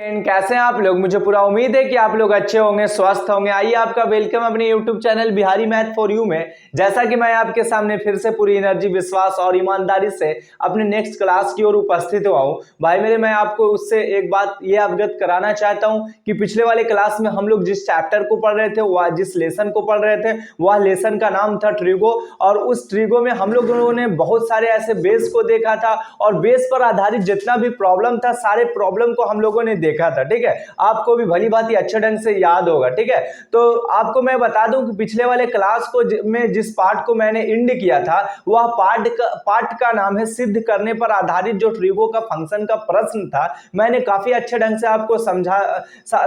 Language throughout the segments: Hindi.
कैसे हैं आप लोग। मुझे पूरा उम्मीद है कि आप लोग अच्छे होंगे, स्वस्थ होंगे। आइए आपका वेलकम अपने YouTube channel Bihari math for you में। जैसा कि मैं आपके सामने फिर से पूरी एनर्जी, विश्वास और ईमानदारी से अपने नेक्स्ट क्लास की ओर उपस्थित हुआ हूं। भाई मेरे, मैं आपको उससे एक बात ये अवगत कराना चाहता हूं कि पिछले वाले क्लास में हम लोग जिस चैप्टर को पढ़ रहे थे, वह जिस लेसन को पढ़ रहे थे, वह लेसन का नाम था ट्रिगो। और उस ट्रिगो में हम लोगों ने बहुत सारे ऐसे बेस को देखा था और बेस पर आधारित जितना भी प्रॉब्लम था, सारे प्रॉब्लम को हम लोगों ने देखा था। ठीक है, आपको भी भली भांति अच्छे ढंग से याद होगा। ठीक है, तो आपको मैं बता दूं कि पिछले वाले क्लास को में जिस पार्ट को मैंने इंड किया था, वह पार्ट का नाम है सिद्ध करने पर आधारित जो ट्रिगो का फंक्शन का प्रश्न था। मैंने काफी अच्छे ढंग से आपको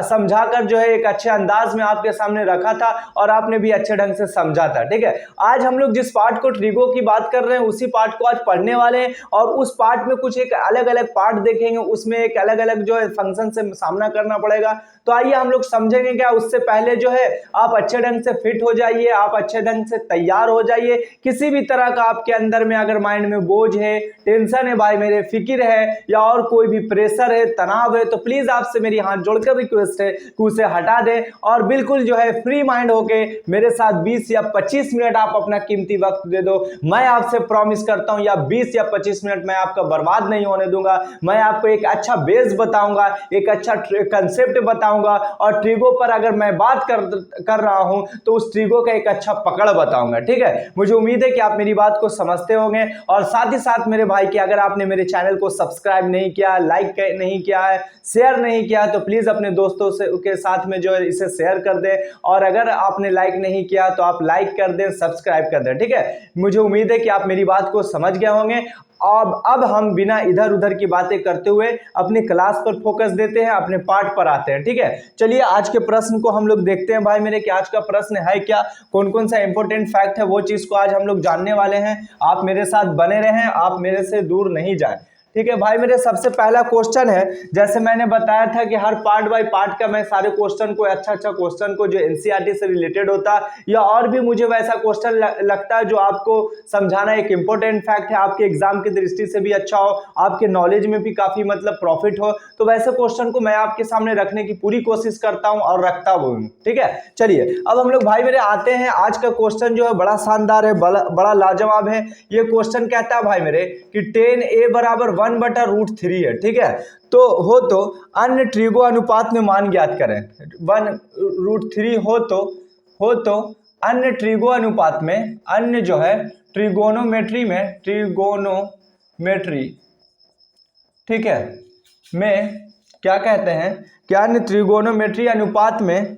समझाकर जो है एक अच्छे अंदाज में आपके सामने रखा था और आपने भी अच्छे ढंग से समझा था। ठीक है, आज हम लोग जिस पार्ट को ट्रिगो की बात कर रहे हैं, उसी पार्ट को आज पढ़ने वाले हैं और उस पार्ट में कुछ एक अलग अलग पार्ट देखेंगे, उसमें एक अलग अलग जो है फंक्शन से सामना करना पड़ेगा। तो आइए हम लोग समझेंगे क्या। उससे पहले जो है आप अच्छे ढंग से फिट हो जाइए, आप अच्छे ढंग से तैयार हो जाइए। किसी भी तरह का आपके अंदर में अगर माइंड में बोझ है, टेंशन है, भाई मेरे फिक्र है, या और कोई भी प्रेशर है, तनाव है, तो प्लीज आपसे मेरी हाथ जोड़कर रिक्वेस्ट है कि उसे हटा दें और बिल्कुल जो है फ्री माइंड होके मेरे साथ 20 या 25 मिनट आप अपना कीमती वक्त दे दो। मैं आपसे प्रॉमिस करता हूं या 20 या 25 मिनट मैं आपका बर्बाद नहीं होने दूंगा। मैं आपको एक अच्छा बेस बताऊंगा, एक अच्छा कंसेप्ट बताऊंगा और ट्रिगो पर अगर मैं बात कर रहा हूं तो उस ट्रिगो का एक अच्छा पकड़ बताऊंगा। ठीक है, मुझे उम्मीद है कि आप मेरी बात को समझते होंगे। और साथ ही साथ मेरे भाई कि अगर आपने मेरे चैनल को सब्सक्राइब नहीं किया, लाइक नहीं किया है, शेयर नहीं किया, तो प्लीज अपने दोस्तों से के साथ में जो है इसे शेयर कर दें। और अगर आपने लाइक नहीं किया तो आप लाइक कर दें, सब्सक्राइब कर दें। ठीक है, मुझे उम्मीद है कि आप मेरी बात को समझ गए होंगे। अब हम बिना इधर उधर की बातें करते हुए अपनी क्लास पर फोकस देते हैं, अपने पार्ट पर आते हैं। ठीक है, चलिए आज के प्रश्न को हम लोग देखते हैं। भाई मेरे कि आज का प्रश्न है क्या, कौन कौन सा इंपॉर्टेंट फैक्ट है, वो चीज को आज हम लोग जानने वाले हैं। आप मेरे साथ बने रहें, आप मेरे से दूर नहीं जाएं। ठीक है भाई मेरे, सबसे पहला क्वेश्चन है, जैसे मैंने बताया था कि हर पार्ट बाय पार्ट का मैं सारे क्वेश्चन को, अच्छा क्वेश्चन को जो एनसीईआरटी से रिलेटेड होता या और भी मुझे वैसा क्वेश्चन लगता है जो आपको समझाना एक इंपॉर्टेंट फैक्ट है, आपके एग्जाम की दृष्टि से भी अच्छा हो, आपके नॉलेज में भी काफी मतलब प्रॉफिट हो, तो वैसे क्वेश्चन को मैं आपके सामने रखने की पूरी कोशिश करता हूं और रखता हूं। ठीक है, चलिए अब हम लोग भाई मेरे आते हैं। आज का क्वेश्चन जो है बड़ा शानदार है, बड़ा लाजवाब है। ये क्वेश्चन कहता है भाई मेरे कि 10a बराबर 1/√3 है। ठीक है, तो अन्य ट्रिगो अनुपात में मान ज्ञात करें। 1/√3 हो तो अन्य ट्रिगो अनुपात में, अन्य जो है ट्रिगोनोमेट्री ठीक है में क्या कहते हैं कि अन्य ट्रिगोनोमेट्री अनुपात में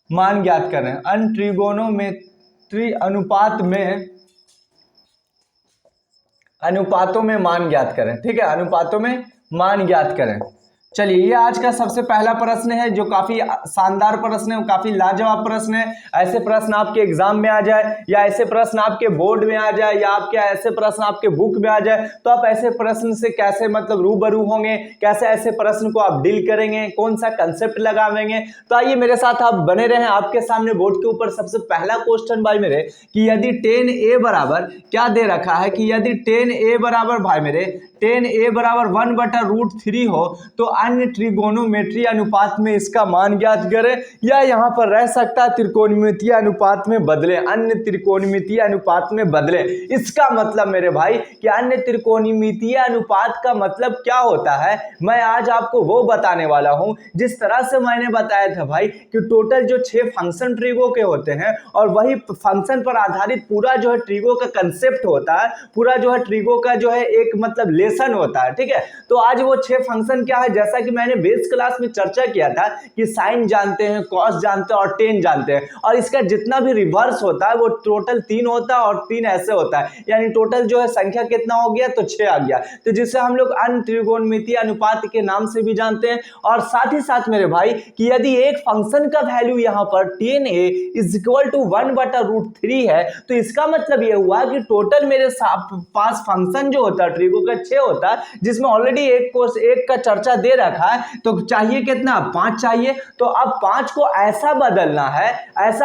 मान ज्ञात करें। अन्य ट्रिगोनोमेट्री अनुपातों में मान ज्ञात करें। ठीक है, अनुपातों में मान ज्ञात करें। चलिए, ये आज का सबसे पहला प्रश्न है जो काफी शानदार प्रश्न है, काफी लाजवाब प्रश्न है। ऐसे प्रश्न आपके एग्जाम में आ जाए, या ऐसे प्रश्न आपके बोर्ड में आ जाए, या आपके ऐसे प्रश्न आपके बुक में आ जाए, तो आप ऐसे प्रश्न से कैसे मतलब रूबरू होंगे, कैसे ऐसे प्रश्न को आप डील करेंगे, कौन सा कंसेप्ट लगावेंगे। तो आइए मेरे साथ आप बने रहें। आपके सामने बोर्ड के ऊपर सबसे पहला क्वेश्चन भाई मेरे कि यदि 10a बराबर क्या दे रखा है कि यदि 10a बराबर भाई मेरे 10a बराबर 1/√3 हो तो अन्य ट्रिगोनोमेट्री अनुपात में इसका मान ज्ञात करें। या यहां पर रह सकता है त्रिकोणमितीय अनुपात में बदले, अन्य त्रिकोणमितीय अनुपात में बदले। इसका मतलब मेरे भाई कि अन्य त्रिकोणमितीय अनुपात का मतलब क्या होता है, मैं आज आपको वो बताने वाला हूं। जिस तरह से मैंने बताया था भाई कि टोटल जो 6 फंक्शन ट्रिगो के होते हैं और वही फंक्शन पर आधारित पूरा जो है ट्रिगो का कंसेप्ट होता है, पूरा जो है ट्रिगो का जो है एक मतलब लेसन होता है। ठीक है, तो आज वो 6 फंक्शन क्या है, जैसा कि मैंने बेस क्लास में चर्चा किया था कि साइन जानते हैं, कॉस जानते हैं और टेन जानते हैं, और इसका जितना भी रिवर्स होता है वो टोटल 3 होता है और 3 ऐसे होता है, यानी टोटल जो है संख्या कितना हो गया, तो 6 आ गया। तो जिसे हम लोग अन्य त्रिकोणमितीय अनुपात के नाम से भी जानते हैं। और साथ ही साथ मेरे भाई कि यदि एक फंक्शन का वैल्यू यहां पर 10a इज इक्वल टू 1/√3 है, तो इसका मतलब यह हुआ कि टोटल मेरे पास फंक्शन जो होता है ट्रिगो का 6 होता है, जिसमें ऑलरेडी एक का चर्चा दे रखा है, तो चाहिए कितना, 5 चाहिए। तो अब 5 को ऐसा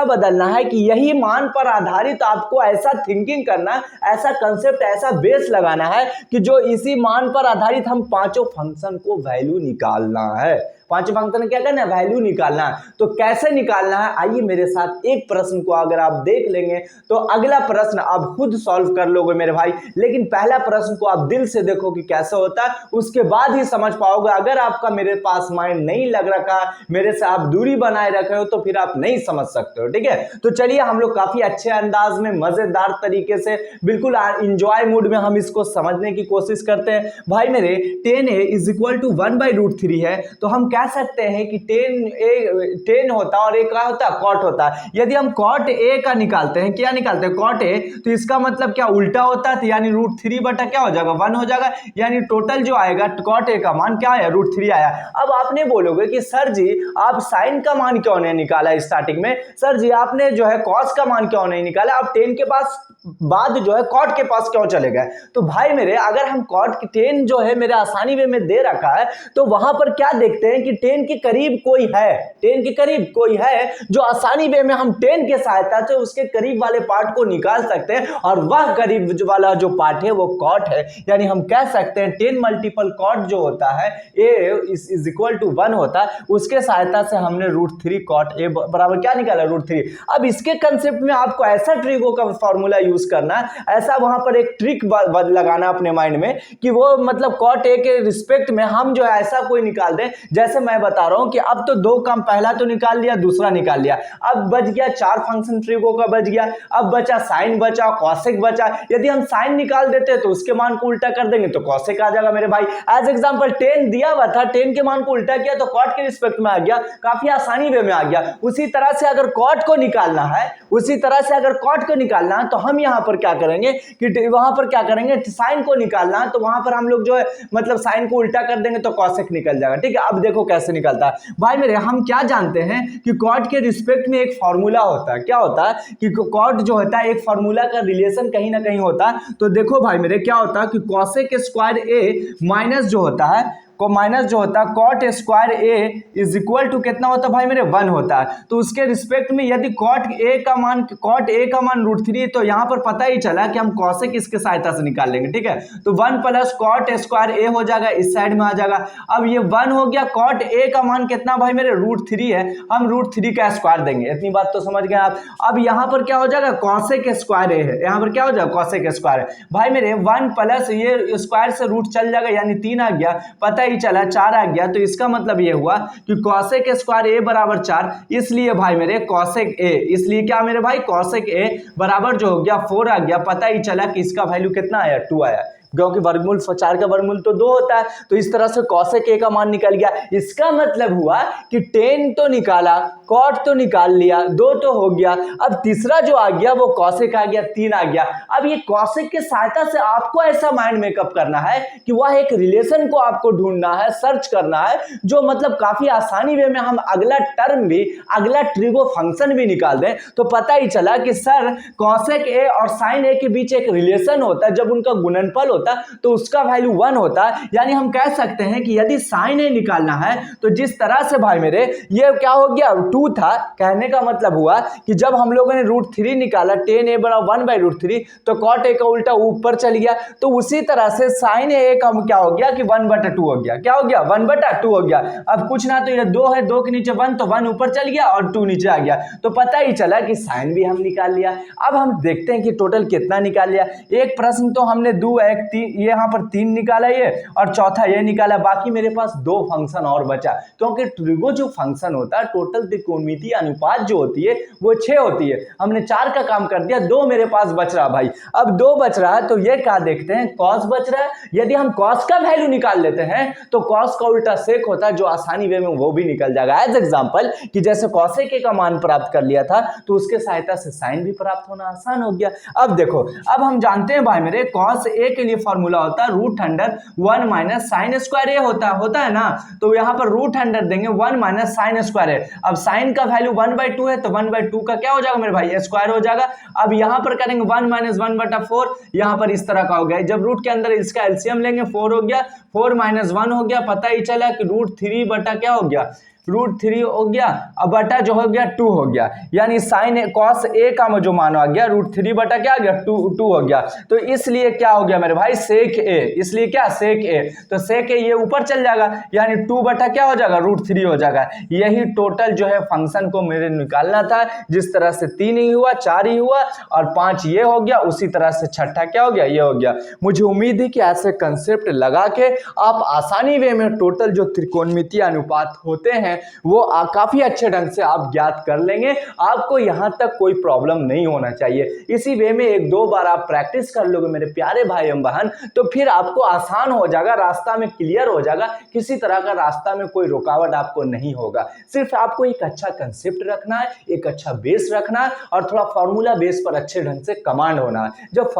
बदलना है कि यही मान पर आधारित आपको ऐसा थिंकिंग करना, ऐसा कंसेप्ट, ऐसा बेस लगाना है कि जो इसी मान पर आधारित हम पांचों फंक्शन को वैल्यू निकालना है। पांचवें फंक्शन में क्या करना है, वैल्यू निकालना है। तो कैसे निकालना है, आइए मेरे साथ एक प्रश्न को अगर आप देख लेंगे तो अगला प्रश्न आप खुद सॉल्व कर लोगे मेरे भाई। लेकिन पहला प्रश्न को आप दिल से देखो कि कैसे होता है, उसके बाद ही समझ पाओगे। अगर आपका मेरे पास माइंड नहीं लग रखा, मेरे से आप दूरी बनाए रखे हो, तो फिर आप नहीं समझ सकते हो, ठीक है। तो चलिए हम लोग काफी अच्छे अंदाज में मजेदार तरीके से बिल्कुल इंजॉय मूड में हम इसको समझने की कोशिश करते हैं। भाई मेरे 10a इज इक्वल टू 1/√3 है, तो हम कह सकते हैं कि 10 होता है और एक क्या होता है, कॉट होता है। यदि हम कॉट ए का निकालते हैं, क्या निकालते हैं, कॉट ए, तो इसका मतलब क्या उल्टा होता है, तो यानी √3 बटा क्या हो जाएगा, 1 हो जाएगा। यानी टोटल जो आएगा कॉट ए का मान क्या आया, √3 आया। अब आपने बोलोगे कि सर जी आप साइन का मान क्यों नहीं निकाला स्टार्टिंग में, सर जी आपने जो है कॉस का मान क्यों नहीं निकाला, आप 10 के पास बाद जो है कॉट के पास क्यों चले गए। तो भाई मेरे अगर हम कॉट 10 जो है मेरे आसानी वे में दे रखा है, तो वहां पर क्या देखते हैं कि 10 के करीब कोई है, 10 के करीब कोई है जो आसानी वे में हम 10 के सहायता से उसके करीब वाले पार्ट को निकाल सकते हैं, और वह करीब वाला जो पार्ट है वो कॉट है। यानी हम कह सकते हैं 10 मल्टीपल कॉट जो होता है ए इज इक्वल टू 1 होता है, उसके सहायता से हमने √3 कॉट ए बराबर क्या निकाला, √3। अब इसके कंसेप्ट में आपको ऐसा ट्रिगो का फॉर्मूला यूज करना है, ऐसा वहां पर एक ट्रिक लगाना अपने माइंड में कि वो मतलब कॉट ए के रिस्पेक्ट में हम जो है ऐसा कोई निकाल दें, जैसे मैं बता रहा हूं कि अब तो दो काम, पहला तो निकाल लिया, दूसरा निकाल लिया, अब बच गया 4 फंक्शन ट्रिगो का बच गया। अब बचा साइन बचा, कॉसेक बचा। यदि हम साइन निकाल देते तो उसके मान को उल्टा कर देंगे तो कॉसेक आ जाएगा मेरे भाई। एज एग्जांपल 10 दिया हुआ था, 10 के मान को उल्टा किया तो कॉट के रिस्पेक्ट में आ गया, काफी आसानी वे में आ गया। उसी तरह से अगर कॉट को निकालना है, उसी तरह से अगर कॉट को निकालना है तो हम यहां पर क्या करेंगे कि वहां पर क्या करेंगे, साइन को निकालना है तो वहां पर हम लोग जो है मतलब साइन को उल्टा कर देंगे तो कॉसेक निकल जाएगा, ठीक है। अब देखो कैसे निकलता है भाई मेरे, हम क्या जानते हैं कि कॉट के रिस्पेक्ट में एक फॉर्मूला होता है, क्या होता है कि कॉट जो होता है एक फॉर्मूला का रिलेशन कहीं ना कहीं होता है। तो देखो भाई मेरे क्या होता है कि कॉसेक स्क्वायर ए माइनस जो होता है को माइनस जो होता है cot square A is equal to कितना होता है भाई मेरे, 1 होता है। तो उसके रिस्पेक्ट में यदि कॉट ए का मान √3, तो यहां पर पता ही चला कि हम कॉसेक इसके सहायता से निकाल लेंगे, ठीक है। तो 1 प्लस कॉट स्क्वायर ए हो जाएगा, इस साइड में आ जाएगा। अब ये 1 हो गया, कॉट ए का मान कितना भाई मेरे, √3 है, हम √3 का स्क्वायर देंगे, इतनी बात तो समझ गए आप। अब यहां पर क्या हो जाएगा, कॉसेक स्क्वायर ए है, यहां पर क्या हो जाएगा, कॉसेक स्क्वायर भाई मेरे 1 प्लस ये स्क्वायर से रूट चल जाएगा, यानी 3 आ गया, पता ही चला 4 आ गया। तो इसका मतलब ये हुआ कि कॉसेक स्क्वायर ए बराबर 4, इसलिए भाई मेरे कॉसेक ए, इसलिए क्या मेरे भाई कॉसेक ए बराबर जो हो गया 4 आ गया। पता ही चला कि इसका वैल्यू कितना आया, 2 आया, क्योंकि वर्गमूल 4 का वर्गमूल तो 2 होता है। तो इस तरह से कॉसेक ए का मान निकल गया। इसका मतलब हुआ कि 10 तो निकाला, कॉट तो निकाल लिया, 2 तो हो गया, अब तीसरा जो आ गया वो कॉसेक आ गया, 3 आ गया। अब ये कॉसेक के सहायता से आपको ऐसा माइंड मेकअप करना है कि वह एक रिलेशन को आपको ढूंढना है, सर्च करना है, जो मतलब काफी आसानी वे में हम अगला टर्म भी, अगला ट्रिगो फंक्शन भी निकाल दें। तो पता ही चला कि सर कॉसेक ए और साइन ए के बीच एक रिलेशन होता है, जब उनका गुणनफल होता तो उसका वैल्यू 1 होता है। यानी हम कह सकते हैं कि यदि साइन ए निकालना है तो जिस तरह से भाई मेरे ये क्या हो गया, 2 था, कहने का मतलब हुआ कि जब हम लोगों ने √3 निकाला, 10a बराबर 1/√3, तो कॉट ए का उल्टा ऊपर चल गया। तो उसी तरह से साइन ए का क्या हो गया कि 1/2 हो गया, क्या हो गया, 1/2 हो गया। अब कुछ ना तो ये 2 है, 2 के नीचे 1, तो 1 ऊपर चल गया और 2 नीचे आ गया। तो पता ही चला कि साइन भी हम निकाल लिया। अब हम देखते हैं कि टोटल कितना निकाल लिया। एक प्रश्न तो हमने 2 1 3 ये यहाँ पर 3 निकाला ये, और चौथा ये निकाला, बाकी मेरे पास 2 फंक्शन और बचा। क्योंकि ट्रिगो जो फंक्शन होता है, टोटल त्रिकोणमितीय अनुपात जो होती है वो 6 होती है। हमने 4 का काम कर दिया, 2 मेरे पास बच रहा भाई। अब 2 बच रहा है तो ये क्या देखते हैं, कॉस बच रहा है। यदि हम कॉस का वैल्यू निकाल लेते हैं तो कॉस का उल्टा सेक होता है, जो आसानी वे में वो भी निकल जाएगा। एज एग्जांपल कि जैसे कॉसेक ए का मान प्राप्त कर लिया था, तो उसके सहायता से साइन भी प्राप्त होना आसान हो गया। अब देखो, अब हम जानते हैं भाई मेरे कॉस ए के लिए फॉर्मूला होता है √100 माइनस साइन स्क्वायर ए होता है ना। तो यहाँ पर √100 देंगे, 1 माइनस साइन स्क्वायर ए। अब साइन का वैल्यू 1/2 है, तो 1/2 का क्या हो जाएगा मेरे भाई, स्क्वायर हो जाएगा। अब यहाँ पर करेंगे 1 माइनस 1/4, यहाँ पर इस तरह का हो गया। जब रूट के अंदर इसका एलसीएम लेंगे 4 हो गया, 4 माइनस 1 हो गया। पता ही चला कि √3 बटा क्या हो गया, √3 हो गया अब बटा जो हो गया 2 हो गया, यानी साइन कॉस ए का जो मान आ गया √3 बटा क्या आ गया 2 हो गया। तो इसलिए क्या हो गया मेरे भाई सेक ए, इसलिए क्या सेक ए, तो सेक ए ये ऊपर चल जाएगा यानी 2 बटा क्या हो जाएगा √3 हो जाएगा। यही टोटल जो है फंक्शन को मेरे निकालना था। जिस तरह से 3 ही हुआ 4 ही हुआ और 5 ये हो गया, उसी तरह से छठा क्या हो गया ये हो गया। मुझे उम्मीद है कि ऐसे कंसेप्ट लगा के आप आसानी वे में टोटल जो त्रिकोणमितीय अनुपात होते हैं वो काफी अच्छे ढंग से आप ज्ञात कर लेंगे। आपको यहां तक कोई प्रॉब्लम नहीं होना चाहिए। इसी वे में 1-2 बार आप प्रैक्टिस कर लोगे मेरे प्यारे भाई एवं बहन, तो फिर आपको आसान हो जाएगा, रास्ता में क्लियर हो जाएगा, किसी तरह का रास्ता में कोई रुकावट आपको नहीं होगा। सिर्फ आपको एक अच्छा कंसेप्ट रखना है, एक अच्छा बेस रखना है और थोड़ा फॉर्मूला बेस पर अच्छे ढंग से कमांड होना है। जब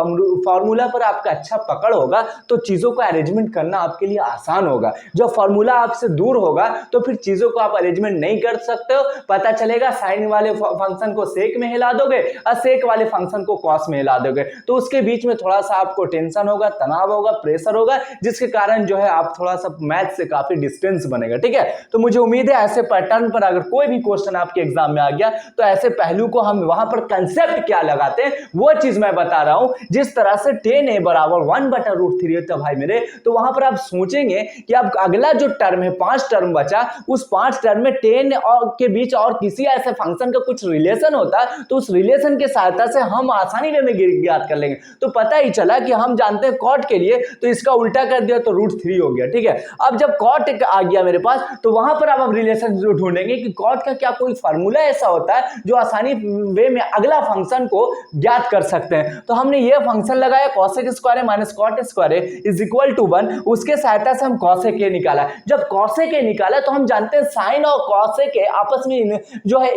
फॉर्मूला पर आपका अच्छा पकड़ होगा तो चीजों को अरेंजमेंट करना आपके लिए आसान होगा। जब फॉर्मूला आपसे दूर होगा तो फिर चीजों को आप अरेंजमेंट नहीं कर सकते हो। पता चलेगा साइन वाले फंक्शन को सेक में हिला दोगे और सेक वाले फंक्शन को कॉस में हिला दोगे, तो उसके बीच में थोड़ा सा आपको टेंशन होगा, तनाव होगा, प्रेशर होगा, जिसके कारण जो है आप थोड़ा सा मैथ से काफी डिस्टेंस बनेगा। ठीक है, तो मुझे उम्मीद है ऐसे पैटर्न पर अगर कोई भी क्वेश्चन आपके एग्जाम में आ गया तो ऐसे पहलू को हम वहां पर कंसेप्ट क्या लगाते हैं वो चीज मैं बता रहा हूं। जिस तरह से 10a बराबर 1 बटा √3 होता है भाई मेरे, तो वहां पर आप सोचेंगे कि अब अगला जो टर्म है 5 टर्म बचा, उस 5 टर्म में 10 और के बीच और किसी ऐसे फंक्शन का कुछ रिलेशन होता है तो उस रिलेशन के सहायता से हम आसानी में ज्ञात कर लेंगे। तो पता ही चला कि हम जानते हैं कॉट के लिए तो इसका उल्टा कर दिया तो √3 हो गया। ठीक है, अब जब कॉट आ गया मेरे पास तो वहां पर अब रिलेशन ढूंढेंगे कि कॉट का क्या कोई फार्मूला ऐसा होता है जो आसानी वे में अगला फंक्शन को ज्ञात कर सकते हैं। तो हमने ये फंक्शन लगाया cosec square minus cot square is equal to 1, उसके सहायता से हम cosec a निकाला। जब cosec a निकाला तो हम जानते हैं साइन और cosec a आपस में जो है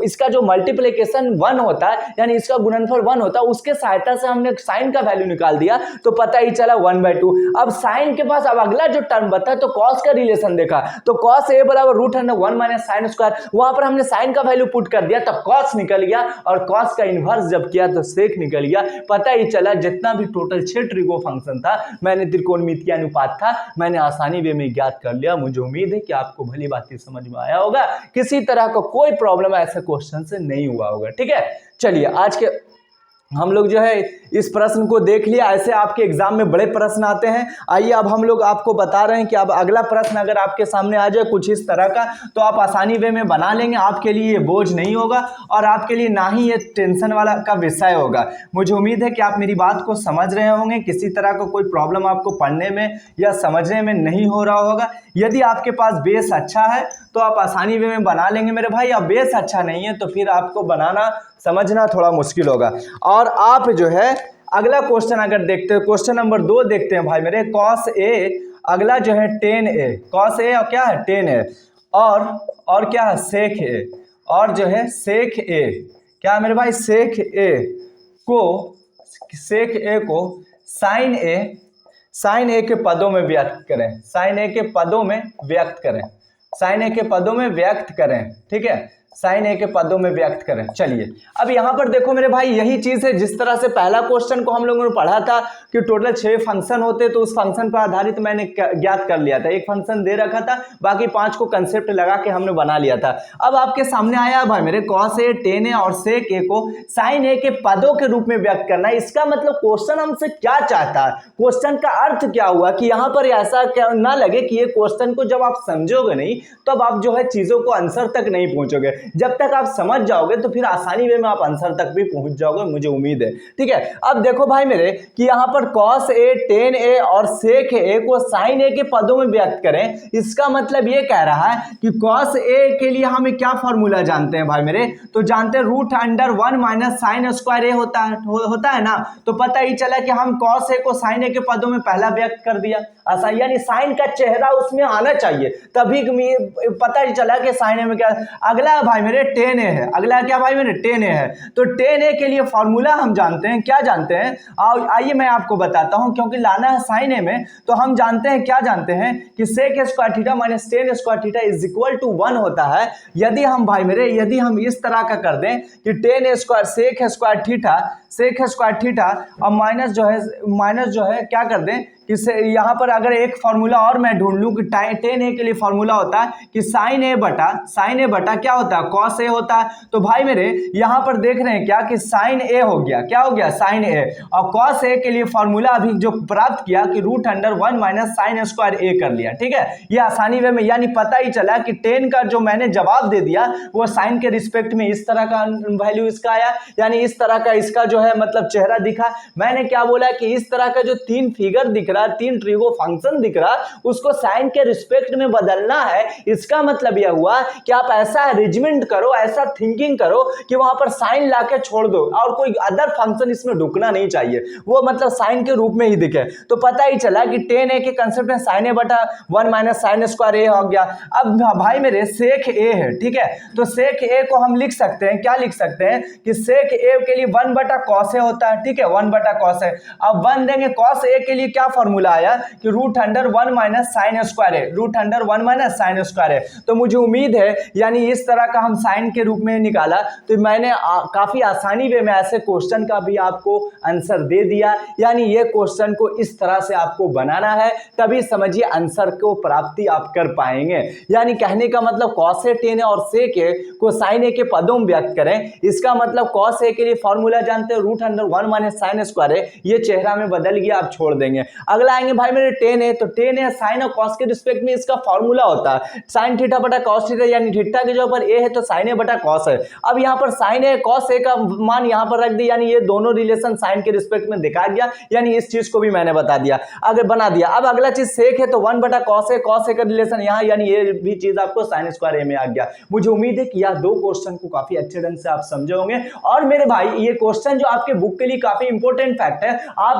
इसका जो मल्टीप्लिकेशन 1 होता है यानी इसका गुणनफल 1 होता है, उसके सहायता से हमने साइन का वैल्यू निकाल दिया तो पता ही चला 1/2। अब साइन के पास अब अगला जो टर्म बता तो cos का रिलेशन देखा तो cos a बराबर √1 माइनस साइन स्क्वायर, वहां पर हमने साइन का वैल्यू पुट कर दिया तब cos निकल गया और cos का इनवर्स जब किया तो sec निकल गया। पता ही चला जितना भी टोटल 6 ट्रिगो फंक्शन था मैंने त्रिकोणमितीय अनुपात था मैंने आसानी वे में ज्ञात कर लिया। मुझे उम्मीद है कि आपको भली बात समझ में आया होगा, किसी तरह का कोई प्रॉब्लम ऐसे क्वेश्चन से नहीं हुआ होगा। ठीक है, चलिए आज के हम लोग जो है इस प्रश्न को देख लिया। ऐसे आपके एग्जाम में बड़े प्रश्न आते हैं। आइए अब हम लोग आपको बता रहे हैं कि अब अगला प्रश्न अगर आपके सामने आ जाए कुछ इस तरह का तो आप आसानी वे में बना लेंगे, आपके लिए ये बोझ नहीं होगा और आपके लिए ना ही ये टेंशन वाला का विषय होगा। मुझे उम्मीद है कि आप मेरी बात को समझ रहे होंगे, किसी तरह का कोई प्रॉब्लम आपको पढ़ने में या समझने में नहीं हो रहा होगा। यदि आपके पास बेस अच्छा है तो आप आसानी वे में बना लेंगे मेरे भाई, अब बेस अच्छा नहीं है तो फिर आपको बनाना समझना थोड़ा मुश्किल होगा। और आप जो है अगला क्वेश्चन अगर देखते हो क्वेश्चन नंबर 2 देखते हैं भाई मेरे, cos a अगला जो है 10a, cos a और क्या है 10a और क्या है sec a और जो है sec a क्या है मेरे भाई sec a को sin a के पदों में व्यक्त करें, sin a के पदों में व्यक्त करें, sin a के पदों में व्यक्त करें। ठीक है, साइन ए के पदों में व्यक्त करें। चलिए अब यहां पर देखो मेरे भाई यही चीज है जिस तरह से पहला क्वेश्चन को हम लोगों ने पढ़ा था कि टोटल 6 फंक्शन होते तो उस फंक्शन पर आधारित मैंने ज्ञात कर लिया था, एक फंक्शन दे रखा था बाकी 5 को कंसेप्ट लगा के हमने बना लिया था। अब आपके सामने आया भाई मेरे cos a 10a और sec a को साइन ए के पदों के रूप में व्यक्त करना है। इसका मतलब क्वेश्चन हमसे क्या चाहता है, क्वेश्चन का अर्थ क्या हुआ कि यहां पर ऐसा क्या ना लगे कि ये क्वेश्चन को जब आप समझोगे नहीं तब आप जो है चीजों को आंसर तक नहीं पहुंचोगे, जब तक आप समझ जाओगे तो फिर आसानी वे में आप आंसर तक भी पहुंच जाओगे, मुझे उम्मीद है। ठीक है, अब देखो भाई मेरे कि यहां पर cos a 10a और sec a को sin a के पदों में व्यक्त करें। इसका मतलब ये कह रहा है कि cos a के लिए हमें क्या फॉर्मूला जानते हैं भाई मेरे, तो जानते हैं √1 माइनस साइन स्क्वायर a होता है ना। तो पता ही चला कि हम cos a को sin a के पदों में पहला व्यक्त कर दिया, आसान यानी साइन का चेहरा उसमें आना चाहिए, तभी पता ही चला कि साइन a में क्या। अगला भाई मेरे 10a है, अगला क्या भाई मेरे 10a है, तो 10a के लिए फॉर्मूला हम जानते हैं, क्या जानते हैं आइए मैं आपको बताता हूं, क्योंकि लाना है साइन a में तो हम जानते हैं क्या जानते हैं कि sec square theta minus tan square theta is equal to 1 होता है। यदि हम भाई मेरे यदि हम इस तरह का कर दें कि tan square sec square theta sec square theta और माइनस जो है क्या कर दें कि यहाँ पर अगर एक फॉर्मूला और मैं ढूंढ लूँ कि tan a के लिए फॉर्मूला होता है कि sin a बटा क्या होता है cos a होता है। तो भाई मेरे यहाँ पर देख रहे हैं क्या कि sin a हो गया, क्या हो गया sin a, और cos a के लिए फॉर्मूला अभी जो प्राप्त किया कि √1 माइनस साइन स्क्वायर a कर लिया। ठीक है, ये आसानी वे में, यानी पता ही चला कि tan का जो मैंने जवाब दे दिया वो साइन के रिस्पेक्ट में इस तरह का वैल्यू इसका आया, यानी इस तरह का इसका जो है मतलब चेहरा दिखा। मैंने क्या बोला कि इस तरह का जो तीन फिगर दिख रहा, तीन ट्रिगो फंक्शन दिख रहा, उसको साइन के रिस्पेक्ट में बदलना है। इसका मतलब यह हुआ कि आप ऐसा अरेंजमेंट करो, ऐसा थिंकिंग करो कि वहां पर साइन लाके छोड़ दो और कोई अदर फंक्शन इसमें ढुकना नहीं चाहिए, वो मतलब साइन के रूप में ही दिखे। तो पता ही चला कि tan a के कंसेप्ट में sin a बटा 1 माइनस साइन स्क्वायर a हो गया। अब भाई मेरे सेक a है, ठीक है, तो सेक a को हम लिख सकते हैं, क्या लिख सकते हैं कि सेक a के लिए 1 बटा cos a होता है। ठीक है, 1 बटा cos a। अब 1 देंगे cos a के लिए क्या फॉर्मूला आया कि √1 माइनस साइन स्क्वायर है, √1 माइनस साइन स्क्वायर है। तो मुझे उम्मीद है यानी इस तरह का हम साइन के रूप में निकाला, तो मैंने काफी आसानी वे में ऐसे क्वेश्चन का भी आपको आंसर दे दिया। यानी ये क्वेश्चन को इस तरह से आपको बनाना है, तभी समझिए आंसर को प्राप्ति आप कर पाएंगे। यानी कहने का मतलब cos a tan a और sec a को sin a के पदों में व्यक्त करें। इसका मतलब cos a के लिए फॉर्मूला जानते हो √1 माइनस साइन स्क्वायर है, ये चेहरा में बदल गया, आप छोड़ देंगे। अगला आएंगे भाई मेरे tan a, तो tan a साइन और cos के रिस्पेक्ट में इसका फॉर्मूला होता है sin थीटा बटा cos थीटा, यानी थीटा के जो ऊपर a है तो sin a बटा cos है। अब यहाँ पर sin a cos a का मान यहाँ पर रख दिया, यानी ये दोनों रिलेशन साइन के रिस्पेक्ट में दिखा गया, यानी इस चीज को भी मैंने बता दिया, आगे बना दिया। अब अगला चीज सेक है तो 1 बटा cos a का रिलेशन यहाँ, यानी ये भी चीज आपको साइन स्क्वायर a में आ गया। मुझे उम्मीद है कि यह दो क्वेश्चन को काफी अच्छे ढंग से आप समझे होंगे। और मेरे भाई ये क्वेश्चन जो आपके बुक के लिए काफी इंपॉर्टेंट फैक्ट है,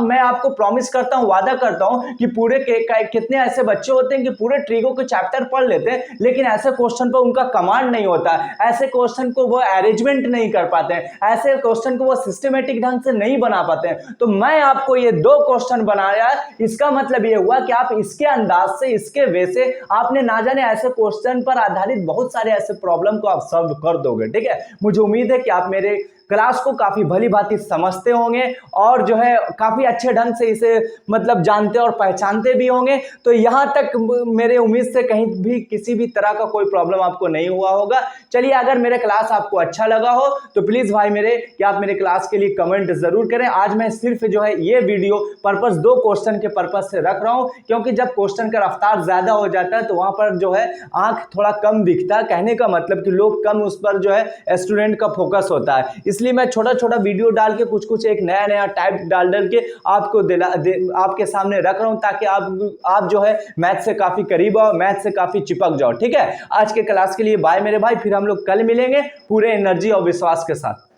मैं आपको प्रॉमिस करता हूं, वादा करता हूं कि पूरे कितने ऐसे बच्चे होते हैं कि पूरे ट्रिगो के चैप्टर पढ़ लेते हैं, लेकिन ऐसे क्वेश्चन पर उनका कमांड नहीं होता, ऐसे क्वेश्चन को वो अरेंजमेंट नहीं कर पाते हैं, ऐसे क्वेश्चन को वो सिस्टमेटिक ढंग से नहीं बना पाते हैं। तो मैं आपको ये दो क्वेश्चन बनाया, इसका मतलब ये हुआ कि आप इसके अंदाज से, इसके वे से आपने ना जाने ऐसे क्वेश्चन पर आधारित बहुत सारे ऐसे प्रॉब्लम को आप सॉल्व कर दोगे। ठीक है, मुझे उम्मीद है कि आप मेरे क्लास को काफी भली भांति समझते होंगे और जो है काफी अच्छे ढंग से इसे मतलब जानते और पहचानते भी होंगे। तो यहां तक मेरे उम्मीद से कहीं भी किसी भी तरह का कोई प्रॉब्लम आपको नहीं हुआ होगा। चलिए, अगर मेरे क्लास आपको अच्छा लगा हो तो प्लीज भाई मेरे कि आप मेरे क्लास के लिए कमेंट जरूर करें। आज मैं सिर्फ जो है ये वीडियो पर्पस दो क्वेश्चन के पर्पस से रख रहा हूं, क्योंकि जब क्वेश्चन का रफ्तार ज्यादा हो जाता है तो वहां पर जो है आंख थोड़ा कम दिखता है, कहने का मतलब कि लोग कम उस पर जो है स्टूडेंट का फोकस होता है। इसलिए मैं छोटा छोटा वीडियो डाल के कुछ एक नया टाइप डाल के आपको आपके सामने रख रहा हूं, ताकि आप जो है मैथ से काफी करीब आओ, मैथ से काफी चिपक जाओ। ठीक है, आज के क्लास के लिए बाय मेरे भाई, फिर हम लोग कल मिलेंगे पूरे एनर्जी और विश्वास के साथ।